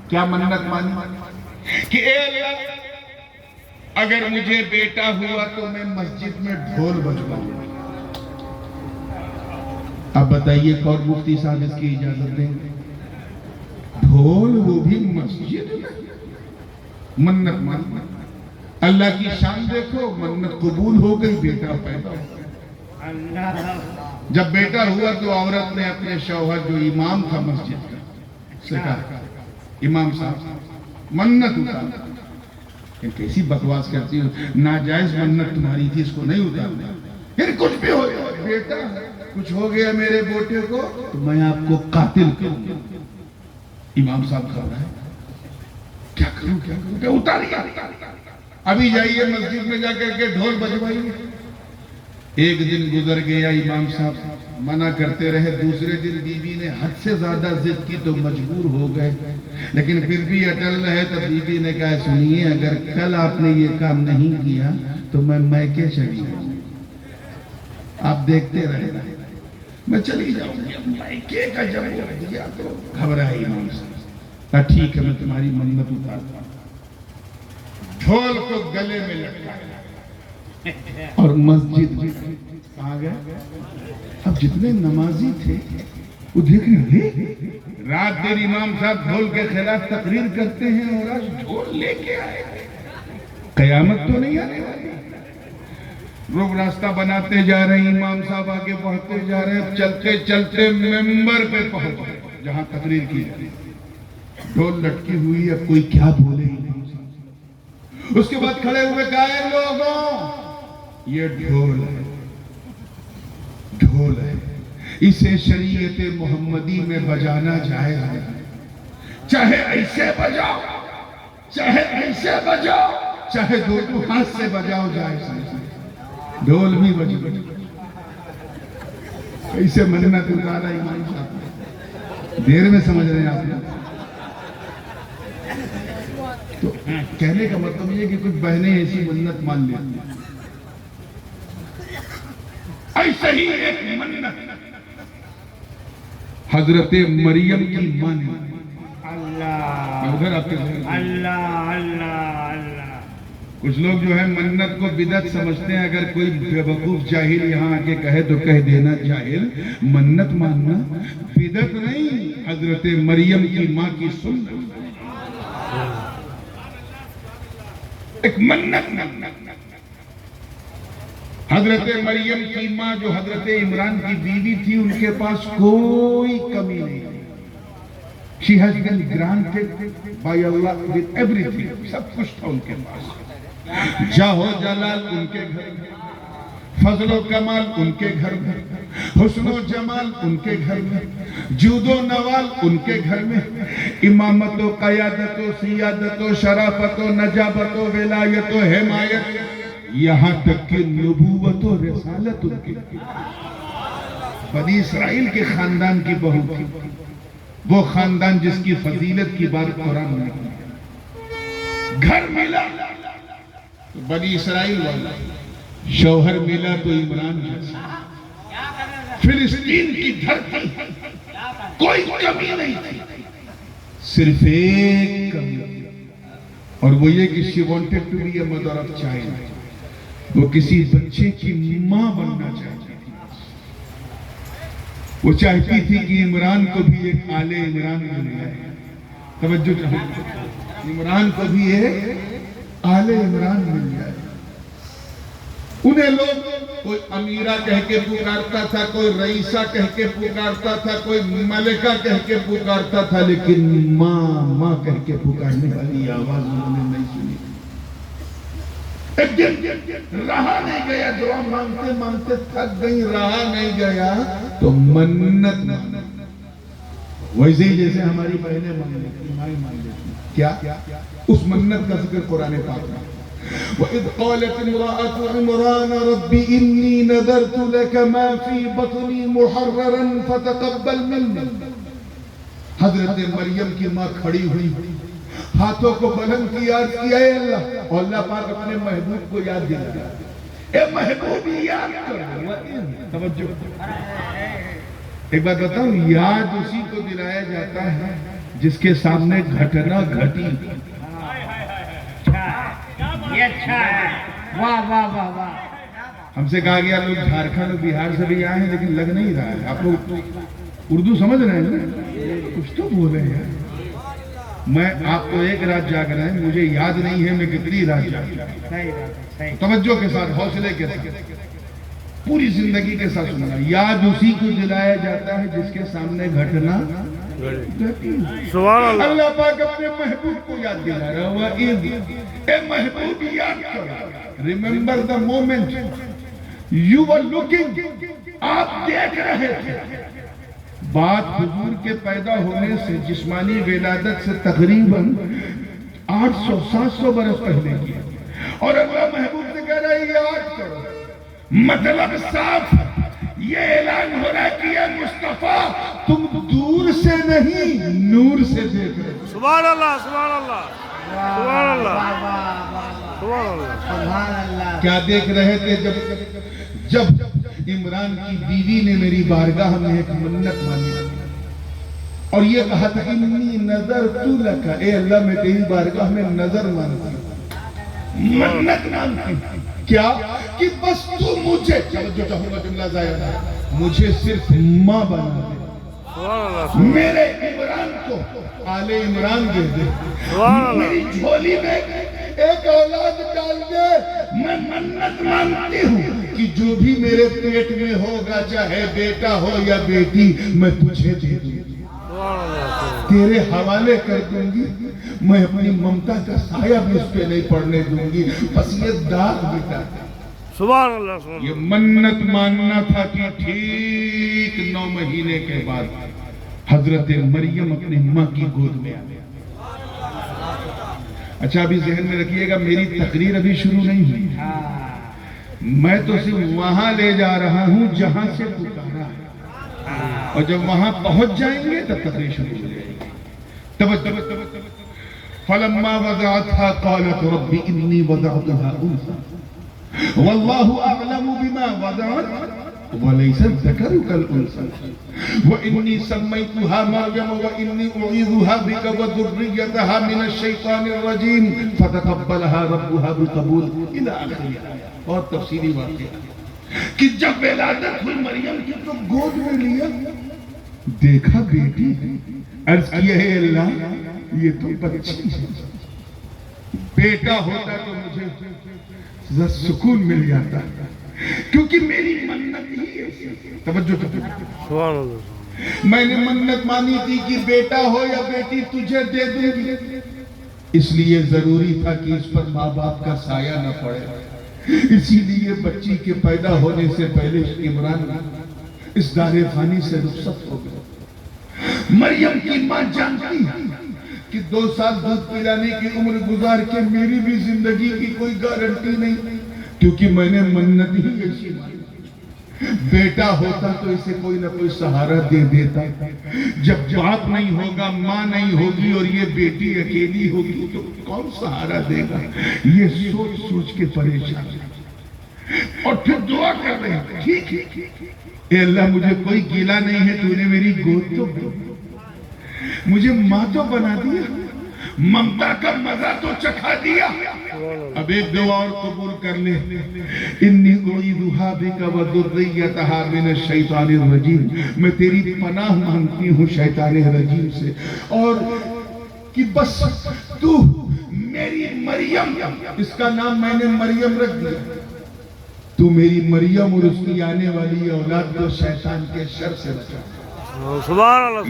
کیا منت مانی کہ اے اللہ اگر مجھے بیٹا ہوا تو میں مسجد میں ڈھول بجواؤں. اب بتائیے کون مفتی صاحب اس کی اجازت دیں گے؟ ڈھول وہ بھی مسجد میں. منت مانی. اللہ کی شان دیکھو, منت قبول ہو گئی, بیٹا پیدا ہو. جب بیٹا ہوا تو عورت نے اپنے شوہر جو امام تھا مسجد کا سے کہا, امام صاحب منت اتارنا. کیسی بکواس کرتی ہو, ناجائز منت تمہاری تھی, اس کو نہیں اتارنا. پھر کچھ بھی ہو جائے, بیٹا کچھ ہو گیا میرے بیٹے کو تو میں آپ کو قاتل کروں گا. امام صاحب کہہ رہا ہے کیا کروں کیا کروں, کہ اتاریے, ابھی جائیے مسجد میں جا کر کے ڈھول بجوائیے. ایک دن گزر گیا, امام صاحب منع کرتے رہے. دوسرے دن بی بی نے حد سے زیادہ ضد کی تو مجبور ہو گئے, لیکن پھر بھی اٹل رہے. تو بی بی نے کہا سنیے, اگر کل آپ نے یہ کام نہیں کیا تو میں میکے چلی جاؤں, آپ دیکھتے رہے, میں چلی جاؤں گی. میکے کا جب دیا تو گھبرائی امام صاحب. ٹھیک ہے, میں تمہاری منت اتارتا ہوں. ڈھول کو گلے میں لٹکایا اور مسجد میں آ گئے. اب جتنے نمازی تھے وہ دیکھ رہے, رات دن امام صاحب ڈھول کے خلاف تقریر کرتے ہیں اور آج ڈھول لے کے آئے. قیامت تو نہیں آنے والی. لوگ راستہ بناتے جا رہے ہیں, امام صاحب آگے بڑھتے جا رہے ہیں. چلتے چلتے ممبر پہ پہنچ گئے جہاں تقریر کی جائے. ڈھول لٹکی ہوئی, اب کوئی کیا بولے. اس کے بعد کھڑے ہوئے کہا, اے لوگوں یہ ڈھول ہے, ڈھول ہے, اسے شریعت محمدی میں بجانا جائز ہے. چاہے ایسے بجاؤ, چاہے ایسے بجاؤ, چاہے دونوں ہاتھ سے بجاؤ, جائز ہے. ڈھول بھی بج گئی. ایسے منت اتارا امام صاحب. دیر میں سمجھ رہے ہیں آپ نے. تو کہنے کا مطلب یہ کہ کچھ بہنیں ایسی منت مان لیتی ہیں. ایسے ہی ایک منت حضرت مریم کی ماں نے. اللہ اللہ اللہ. کچھ لوگ جو ہے منت کو بدعت سمجھتے ہیں. اگر کوئی بے وقوف جاہل یہاں آ کے کہے تو کہہ دینا جاہل. منت ماننا بدعت نہیں, حضرت مریم کی ماں کی سنت. ایک منت. حضرت مریم کی ماں جو حضرت عمران کی بیوی تھی, ان کے پاس کوئی کمی نہیں. She has been granted by Allah with everything. سب کچھ تھا ان کے پاس. جاہ و جلال ان کے گھر میں, فضل و کمال ان کے گھر میں, حسن و جمال ان کے گھر میں, جود و نوال ان کے گھر میں, امامت و قیادت و سیادت و شرافت و نجابت و ولایت و حمایت, یہاں تک کہ نبوت و رسالت ان کے گھر. بنی اسرائیل کے خاندان کی بہو تھی, وہ خاندان جس کی فضیلت کی بات قرآن میں کی. گھر ملا تو بنی اسرائیل والا, شوہر ملا تو عمران جیسا. فلسطین کی دھرتی کوئی کمی نہیں تھی, صرف ایک کمی, اور وہ یہ کہ she wanted to be a mother of child. وہ کسی بچے کی ماں بننا چاہتی تھی. وہ چاہتی تھی کہ عمران کو بھی ایک آل عمران مل جائے. توجہ چاہیے, عمران کو بھی ایک آل عمران مل جائے. انہیں لوگ کوئی امیرہ کہہ کے پکارتا تھا, کوئی رئیسہ کہہ کے پکارتا تھا, کوئی ملکہ کہہ کے پکارتا تھا, لیکن ماں ماں کہہ کے پکارنے والی آواز انہوں نے نہیں سنی. ایک دن رہا نہیں گیا, دعا مانگتے مانگتے تھک گئی, رہا نہیں گیا تو منت. ویسے ہی جیسے ہماری بہنیں مانگ لیتی, مائیں مانگ لیتی. کیا اس منت کا ذکر قرآن پاک میں. وَإِذْ قَالَتِ امْرَأَةُ عِمْرَانَ رَبِّ إِنِّي نَذَرْتُ لَكَ مَا فِي بَطْنِي مُحَرَّرًا فَتَقَبَّلْ مِنِّي. حضرت مریم کی ماں کھڑی ہوئی, ہاتھوں کو بلند کی, یاد کیا اے اللہ, اور اللہ پاک اپنے محبوب کو یاد دلایا. اے محبوب یاد کر. توجہ, ایک بات بتاؤں, یاد اسی کو دلایا جاتا ہے جس کے سامنے گھٹنا گھٹی. یہ اچھا ہے. واہ واہ واہ واہ. ہم سے کہا گیا لوگ جھارکھنڈ اور بہار سے بھی آئے ہیں لیکن لگ نہیں رہا ہے. آپ لوگ اردو سمجھ رہے ہیں نا؟ کچھ تو بولے ہیں. میں آپ کو ایک رات جاگ رہے ہیں, مجھے یاد نہیں ہے میں کتنی رات جاگ رہا ہوں. توجہ کے ساتھ, حوصلے کے ساتھ, پوری زندگی کے ساتھ سننا. یاد اسی کو دلایا جاتا ہے جس کے سامنے گھٹنا گھٹی. اللہ پاک اپنے محبوب کو یاد دلا رہا ہوا. اے محبوب یاد کرو, remember the moment you were looking, آپ دیکھ رہے تھے. بات حضور کے پیدا ہونے سے جسمانی ولادت سے تقریباً 800-700 برس پہلے کی, اور اللہ محبوب سے کہہ رہا ہے یاد کرو. مطلب صاف یہ اعلان ہو رہا ہے کہ یہ مصطفیٰ تم دور سے نہیں نور سے دیکھ رہے. سبحان اللہ, سبحان اللہ, سبحان اللہ, سبحان اللہ. کیا دیکھ رہے تھے جب عمران کی بیوی نے میری بارگاہ میں ایک منت مانی اور یہ کہا تھا انی نذرت لک, اے اللہ میں تیری بارگاہ میں نظر مانتی ہوں, منت مانتی ہوں. کیا کہ بس تو مجھے, جو چاہوں گا جملہ ظاہر ہے, مجھے صرف ماں بنا دے, میرے عمران کو آل عمران دے دے, میری جھولی میں ایک اولاد ڈال دے. میں منت مانتی ہوں کہ جو بھی میرے پیٹ میں ہوگا, چاہے بیٹا ہو یا بیٹی, میں تجھے دے دوں گی, تیرے حوالے کر دوں گی. میں اپنی ممتا کا سایہ بھی اس پہ نہیں پڑنے دوں گی, بس یہ داغ مٹا دے. سبحان اللہ. یہ منت ماننا تھا کہ ٹھیک 9 مہینے کے بعد حضرت مریم اپنی ماں کی گود میں آ گئی. اچھا ابھی ذہن میں رکھیے گا, میری تقریر ابھی شروع نہیں ہوئی. میں تو صرف وہاں لے جا رہا ہوں جہاں سے پکارا ہے, اور جب وہاں پہنچ جائیں گے تب تقریر شروع ہو جائے گی. فلما وضعتها قالت رب انی وضعتها انثى والله اعلم بما وضعت وليس الذكر كالانثى واني سميتها مريم واني اعيذها بك وذريتها من الشيطان الرجيم فتقبلها ربها بقبول الى اخره. اور تفصیلی واقعہ کہ جب ولادت ہوئی مریم کی تو گود میں لیا, دیکھا بیٹی, عرض کیا ہے اللہ یہ تو بچی ہے, بیٹا ہوتا تو مجھے سکون مل جاتا, کیونکہ میری منت ہی ایسی. توجہ سبحان اللہ. میں نے منت مانی تھی کہ بیٹا ہو یا بیٹی تجھے دے دوں گی, اس لیے ضروری تھا کہ اس پر ماں باپ کا سایہ نہ پڑے. اسی لیے بچی کے پیدا ہونے سے پہلے عمران اس دار فانی سے رخصت ہو گئے. مریم کی ماں جانتی کہ 2 سال دودھ پلانے کی عمر گزار کے میری بھی زندگی کی کوئی گارنٹی نہیں, کیونکہ میں نے منت ہی ایسی مانی. بیٹا ہوتا تو اسے کوئی نہ کوئی سہارا دے دیتا. جب باپ نہیں ہوگا, ماں نہیں ہوگی, اور یہ بیٹی اکیلی ہوگی تو کون سہارا دے گا. یہ سوچ سوچ کے پریشان, اور پھر دعا کر رہے ہیں ٹھیک اے اللہ مجھے کوئی گیلا نہیں ہے, تو نے میری گود تو مجھے ماں تو بنا دیا, ممتا کا مزہ تو چکھا دیا. اب ایک دعا اور قبول کر لے, انی اعیذھا بک وذریتھا من الشیطان الرجیم, میں تیری پناہ مانگتی ہوں شیطان رجیم سے, اور کہ بس تو میری مریم, اس کا نام میں نے مریم رکھ دیا, تو میری مریم اور اس کی آنے والی اولاد کو شیطان کے شر سے بچا. سبحان اللہ.